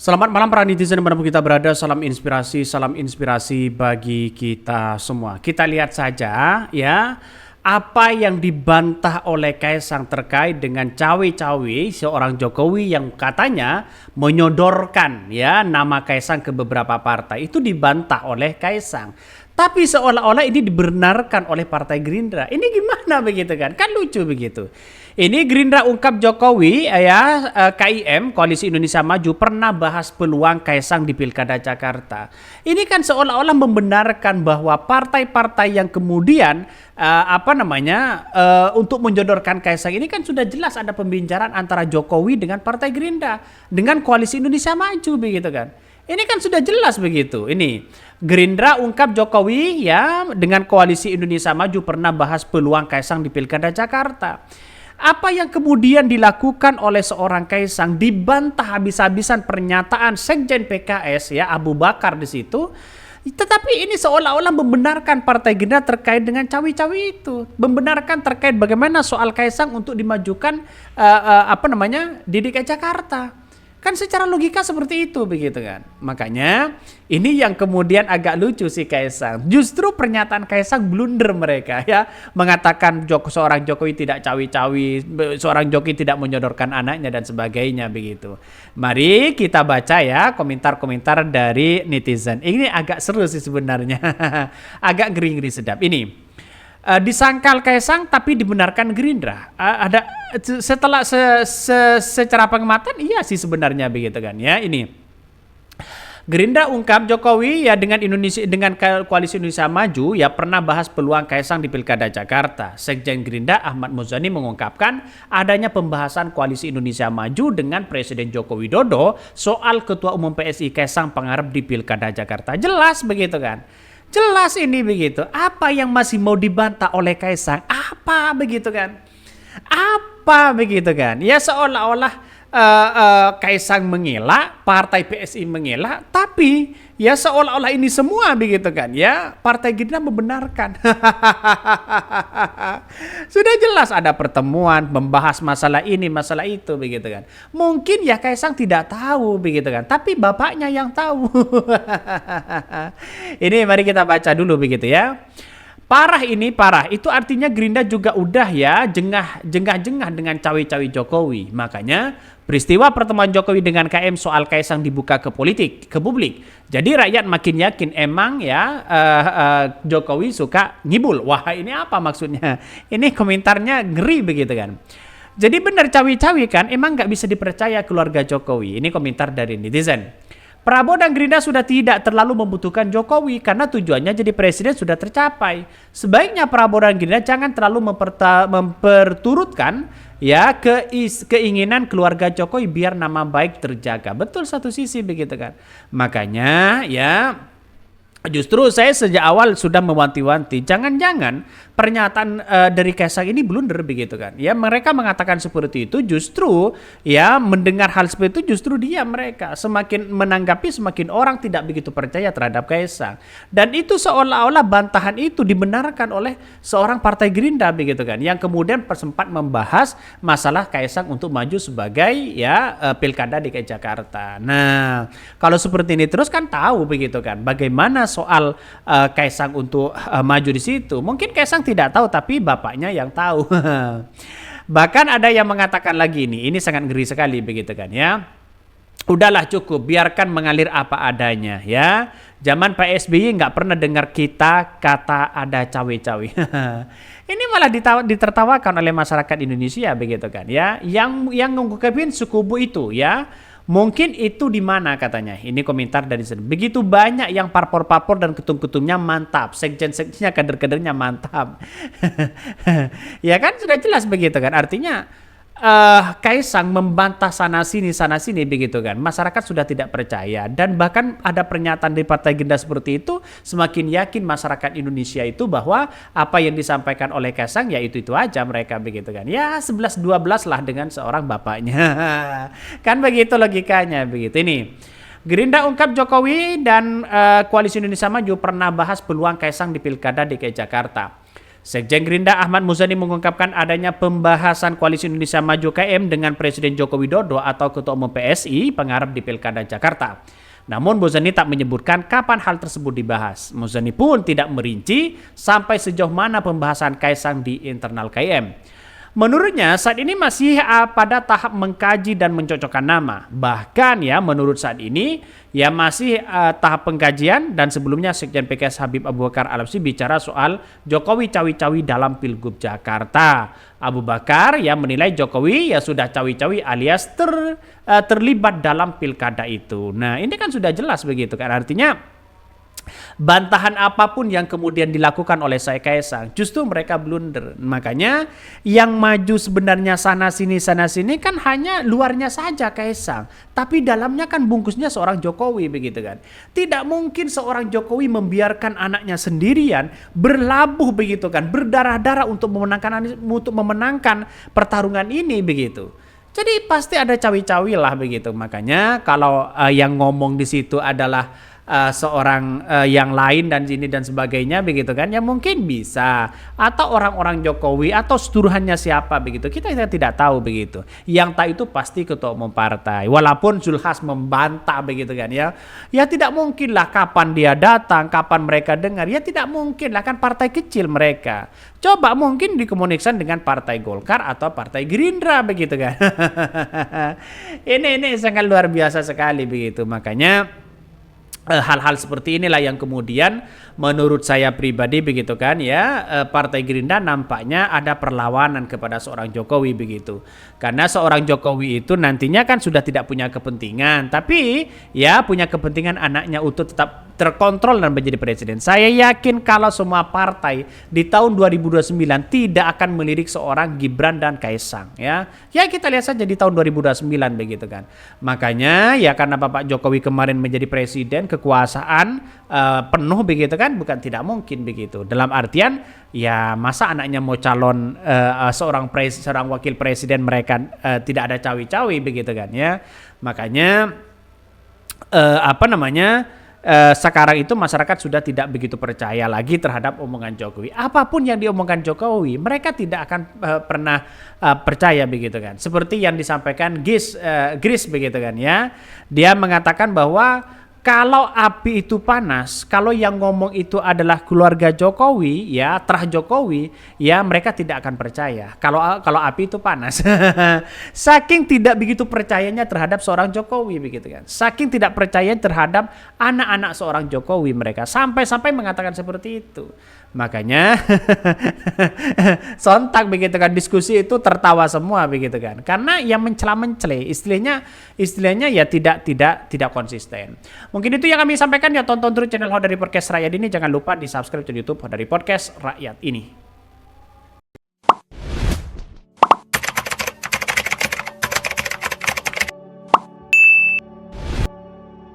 Selamat malam para netizen dimanapun kita berada, salam inspirasi bagi kita semua. Kita lihat saja ya, apa yang dibantah oleh Kaisang terkait dengan cawe-cawe seorang Jokowi yang katanya menyodorkan ya nama Kaisang ke beberapa partai. Itu dibantah oleh Kaisang. Tapi seolah-olah ini dibenarkan oleh Partai Gerindra. Ini gimana begitu kan? Kan lucu begitu. Ini Gerindra ungkap Jokowi ya KIM Koalisi Indonesia Maju pernah bahas peluang Kaisang di Pilkada Jakarta. Ini kan seolah-olah membenarkan bahwa partai-partai yang kemudian untuk menjodorkan Kaisang ini kan sudah jelas ada pembicaraan antara Jokowi dengan Partai Gerindra dengan Koalisi Indonesia Maju begitu kan. Ini kan sudah jelas begitu. Ini Gerindra ungkap Jokowi ya dengan Koalisi Indonesia Maju pernah bahas peluang Kaisang di Pilkada Jakarta. Apa yang kemudian dilakukan oleh seorang Kaisang dibantah habis-habisan pernyataan Sekjen PKS ya Abu Bakar di situ. Tetapi ini seolah-olah membenarkan Partai Gerindra terkait dengan cawe-cawe itu, membenarkan terkait bagaimana soal Kaisang untuk dimajukan di DKI Jakarta. Kan secara logika seperti itu begitu kan. Makanya ini yang kemudian agak lucu sih Kaisang. Justru pernyataan Kaisang blunder mereka ya. Mengatakan seorang Jokowi tidak cawi-cawi, seorang Jokowi tidak menyodorkan anaknya dan sebagainya begitu. Mari kita baca ya komentar-komentar dari netizen. Ini agak seru sih sebenarnya. Agak ngeri-ngeri sedap. Ini. Disangkal Kaisang tapi dibenarkan Gerindra. Ada setelah secara pengamatan iya sih sebenarnya begitu kan ya. Ini Gerindra ungkap Jokowi ya dengan Koalisi Indonesia Maju ya pernah bahas peluang Kaisang di Pilkada Jakarta. Sekjen Gerindra Ahmad Muzani mengungkapkan adanya pembahasan Koalisi Indonesia Maju dengan Presiden Joko Widodo soal Ketua Umum PSI Kaisang Pangarep di Pilkada Jakarta. Jelas begitu kan. Jelas ini begitu. Apa yang masih mau dibantah oleh Kaisang? Apa begitu kan? Apa begitu kan? Ya seolah-olah Kaisang mengelak, Partai PSI mengelak, tapi ya seolah-olah ini semua begitu kan? Ya Partai Gerindra membenarkan. Sudah jelas ada pertemuan membahas masalah ini, masalah itu begitu kan. Mungkin ya Kaisang tidak tahu begitu kan, tapi bapaknya yang tahu. Ini mari kita baca dulu begitu ya. Parah ini parah. Itu artinya Gerindra juga udah ya jengah-jengah dengan cawe-cawe Jokowi. Makanya peristiwa pertemuan Jokowi dengan KM soal Kaisang dibuka ke publik. Jadi rakyat makin yakin emang ya Jokowi suka ngibul. Wah ini apa maksudnya? Ini komentarnya ngeri begitu kan. Jadi benar cawe-cawe kan emang nggak bisa dipercaya keluarga Jokowi. Ini komentar dari netizen. Prabowo dan Gerindra sudah tidak terlalu membutuhkan Jokowi karena tujuannya jadi presiden sudah tercapai. Sebaiknya Prabowo dan Gerindra jangan terlalu memperturutkan ya keinginan keluarga Jokowi biar nama baik terjaga. Betul satu sisi begitu kan. Makanya ya justru saya sejak awal sudah mewanti-wanti, jangan-jangan pernyataan dari Kaisang ini blunder begitu kan. Ya mereka mengatakan seperti itu justru ya mendengar hal seperti itu justru mereka semakin menanggapi semakin orang tidak begitu percaya terhadap Kaisang. Dan itu seolah-olah bantahan itu dibenarkan oleh seorang Partai Gerindra begitu kan. Yang kemudian sempat membahas masalah Kaisang untuk maju sebagai ya Pilkada DKI Jakarta. Nah, kalau seperti ini terus kan tahu begitu kan bagaimana soal Kaisang untuk maju di situ. Mungkin Kaisang tidak tahu tapi bapaknya yang tahu. Bahkan ada yang mengatakan lagi ini sangat ngeri sekali begitu kan ya. Udahlah cukup, biarkan mengalir apa adanya ya. Zaman Pak SBY nggak pernah dengar kita kata ada cawe-cawe. Ini malah ditertawakan oleh masyarakat Indonesia begitu kan ya. Yang ngungkapin sukubu itu ya. Mungkin itu di mana katanya. Ini komentar dari sini. Begitu banyak yang parpor-parpor dan ketum-ketumnya mantap. Sekjen-sekjennya kader-kadernya mantap. Ya kan sudah jelas begitu kan. Artinya Kaisang membantah sana sini begitu kan. Masyarakat sudah tidak percaya dan bahkan ada pernyataan dari Partai Gerindra seperti itu semakin yakin masyarakat Indonesia itu bahwa apa yang disampaikan oleh Kaisang ya itu aja mereka begitu kan. Ya 11-12 lah dengan seorang bapaknya. Kan begitu logikanya begitu. Ini Gerindra ungkap Jokowi dan Koalisi Indonesia Maju pernah bahas peluang Kaisang di Pilkada DKI Jakarta. Sekjen Gerindra Ahmad Muzani mengungkapkan adanya pembahasan Koalisi Indonesia Maju KM dengan Presiden Joko Widodo atau Ketua Umum PSI pengharap di Pilkada Jakarta. Namun Muzani tak menyebutkan kapan hal tersebut dibahas. Muzani pun tidak merinci sampai sejauh mana pembahasan Kaisang di internal KM. Menurutnya saat ini masih pada tahap mengkaji dan mencocokkan nama. Bahkan ya menurut saat ini ya masih tahap pengkajian, dan sebelumnya Sekjen PKS Habib Abu Bakar Al-Habsyi bicara soal Jokowi cawi-cawi dalam Pilgub Jakarta. Abu Bakar ya menilai Jokowi ya sudah cawi-cawi alias terlibat dalam pilkada itu. Nah ini kan sudah jelas begitu kan, artinya bantahan apapun yang kemudian dilakukan oleh saya Kaisang, justru mereka blunder. Makanya yang maju sebenarnya sana sini kan hanya luarnya saja Kaisang, tapi dalamnya kan bungkusnya seorang Jokowi begitu kan. Tidak mungkin seorang Jokowi membiarkan anaknya sendirian berlabuh begitu kan, berdarah-darah untuk memenangkan pertarungan ini begitu. Jadi pasti ada cawi-cawi lah begitu. Makanya kalau yang ngomong di situ adalah seorang yang lain dan ini dan sebagainya begitu kan, ya mungkin bisa, atau orang-orang Jokowi atau seturuhannya siapa begitu, kita tidak tahu begitu. Yang tak itu pasti ketua umum partai, walaupun Zulhas membantah begitu kan ya tidak mungkin lah kapan dia datang, kapan mereka dengar, ya tidak mungkin lah, kan partai kecil mereka. Coba mungkin dikomunikasikan dengan partai Golkar atau partai Gerindra begitu kan. ini sangat luar biasa sekali begitu. Makanya hal-hal seperti inilah yang kemudian menurut saya pribadi begitu kan ya, Partai Gerindra nampaknya ada perlawanan kepada seorang Jokowi begitu. Karena seorang Jokowi itu nantinya kan sudah tidak punya kepentingan, tapi ya punya kepentingan anaknya untuk tetap terkontrol dan menjadi presiden. Saya yakin kalau semua partai di tahun 2029 tidak akan melirik seorang Gibran dan Kaisang ya. Ya kita lihat saja di tahun 2029 begitu kan. Makanya ya karena Bapak Jokowi kemarin menjadi presiden, kekuasaan penuh begitu kan, bukan tidak mungkin begitu. Dalam artian ya masa anaknya mau calon seorang wakil presiden mereka tidak ada cawi-cawi begitu kan ya. Makanya sekarang itu masyarakat sudah tidak begitu percaya lagi terhadap omongan Jokowi. Apapun yang diomongkan Jokowi, mereka tidak akan pernah percaya begitu kan. Seperti yang disampaikan Gris begitu kan ya. Dia mengatakan bahwa kalau api itu panas, kalau yang ngomong itu adalah keluarga Jokowi, ya terah Jokowi, ya mereka tidak akan percaya. Kalau api itu panas, saking tidak begitu percayanya terhadap seorang Jokowi begitu kan. Saking tidak percaya terhadap anak-anak seorang Jokowi mereka, sampai mengatakan seperti itu. Makanya sontak begitu kan, diskusi itu tertawa semua begitu kan. Karena yang mencela-mencela, istilahnya ya tidak konsisten. Mungkin itu yang kami sampaikan ya, tonton terus channel Hodari Podcast Rakyat ini, jangan lupa di subscribe ke YouTube Hodari Podcast Rakyat ini.